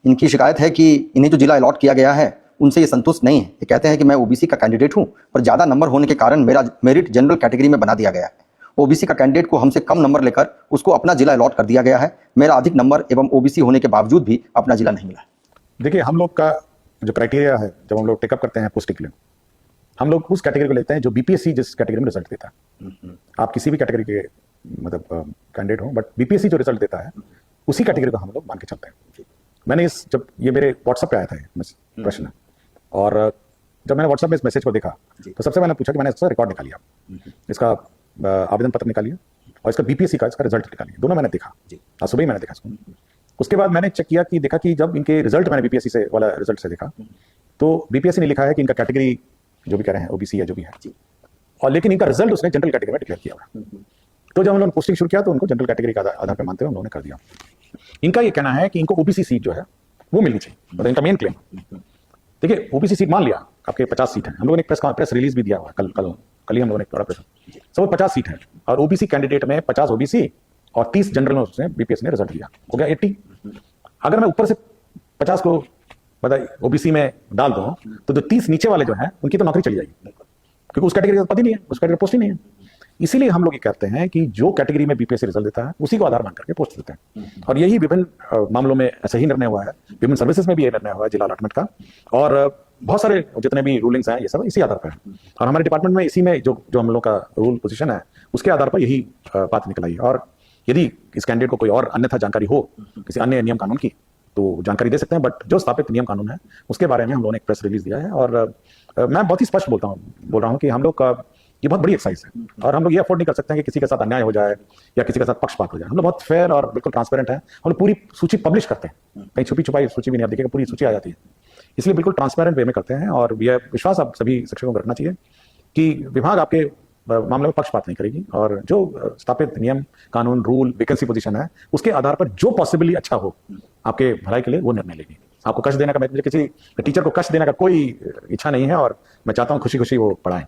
इनकी शिकायत है कि इन्हें जो जिला अलॉट किया गया है उनसे ये संतुष्ट नहीं है। ये कहते हैं कि मैं ओबीसी का कैंडिडेट हूं, पर ज़्यादा नंबर होने के कारण मेरा मेरिट जनरल कैटेगरी में बना दिया गया है। ओबीसी का कैंडिडेट को हमसे कम नंबर लेकर उसको अपना जिला अलॉट कर दिया गया है। मेरा अधिक नंबर एवं ओबीसी होने के बावजूद भी अपना जिला नहीं मिला। देखिए, हम लोग का जो क्राइटेरिया है, जब हम लोग टेकअप करते हैं पोस्टिंग के लिए, हम लोग उस कैटेगरी को लेते हैं जो बीपीएससी जिस कैटेगरी में रिजल्ट देता है। आप किसी भी कैटेगरी के मतलब कैंडिडेट हो, बट बीपीएससी जो रिजल्ट देता है उसी कैटेगरी को हम लोग मान के चलते हैं। मैंने जब ये मेरे व्हाट्सएप पे आया था प्रश्न, और जब मैंने व्हाट्सएप में इस मैसेज को देखा तो सबसे मैंने पूछा कि मैंने इसका रिकॉर्ड निकालिया, इसका आवेदन पत्र निकालिए और इसका बीपीएससी का इसका रिजल्ट निकालिए। दोनों मैंने देखा, आज सुबह ही मैंने देखा इसको। उसके बाद मैंने चेक किया कि देखा कि जब इनके रिजल्ट मैंने बीपीएससी से वाला रिजल्ट से देखा तो बीपीएससी ने लिखा है कि इनका कैटेगरी जो भी कह रहे हैं ओबीसी है जो भी है, और लेकिन इनका रिजल्ट उसने जनरल कैटेगरी में डिक्लेयर किया हुआ। तो जब हम लोगों ने पोस्टिंग शुरू किया तो उनको जनरल कैटेगरी का आधार पर मानते हुए हम लोगों ने कर दिया। इनका ये कहना है कि इनको ओबीसी सीट जो है वो मिलनी चाहिए, मतलब इनका मेन क्लेम। देखिए, ओबीसी सीट मान लिया, आपके 50 सीट है, हम लोगों ने प्रेस रिलीज भी दिया हुआ कल ही हम लोगों ने बड़ा प्रेस, सब 50 सीट है और ओबीसी कैंडिडेट में 50 ओबीसी और 30 जनरल में उसने बीपीएससी ने रिजल्ट दिया, हो गया 80। अगर मैं ऊपर से 50 को बताइए ओबीसी में डाल दूं तो जो 30 नीचे वाले जो हैं उनकी तो नौकरी चली जाएगी, क्योंकि उस कैटेगरी का पद ही नहीं है, उस कैटेगरी पोस्ट ही नहीं है। इसीलिए हम लोग ये कहते हैं कि जो कैटेगरी में बीपीएससी रिजल्ट देता है उसी को आधार मान करके पोस्ट देते हैं। और यही विभिन्न मामलों में ऐसा ही निर्णय हुआ है, विभिन्न सर्विसेज में भी ये निर्णय हुआ है जिला अलॉटमेंट का, और बहुत सारे जितने भी रूलिंग्स हैं ये सब इसी आधार पर है। और हमारे डिपार्टमेंट में इसी में जो हम लोग का रूल पोजीशन है उसके आधार पर यही बात निकल आई। और यदि इस कैंडिडेट को कोई और अन्यथा जानकारी हो किसी अन्य नियम कानून की तो जानकारी दे सकते हैं, बट जो स्थापित नियम कानून है उसके बारे में हम लोगों ने एक प्रेस रिलीज दिया है। और मैं बहुत ही स्पष्ट बोल रहा हूँ कि हम लोग का ये बहुत बड़ी एक्सरसाइज है और हम लोग ये अफोर्ड नहीं कर सकते हैं कि किसी के साथ अन्याय हो जाए या किसी के साथ पक्षपात हो जाए। हम लोग बहुत फेयर और बिल्कुल ट्रांसपेरेंट है। हम लोग पूरी सूची पब्लिश करते हैं, कहीं छुपी छुपाई सूची भी नहीं, आप देखिएगा पूरी सूची आ जाती है। इसलिए बिल्कुल ट्रांसपेरेंट वे में करते हैं और यह विश्वास आप सभी शिक्षकों को रखना चाहिए कि विभाग आपके मामले में पक्षपात नहीं करेगी और जो स्थापित नियम कानून रूल वैकेंसी पोजीशन है उसके आधार पर जो पॉसिबली अच्छा हो आपके भलाई के लिए वो निर्णय लेगी। आपको कष्ट देने का, मुझे किसी टीचर को कष्ट देने का कोई इच्छा नहीं है और मैं चाहता हूँ खुशी खुशी वो पढ़ाएं।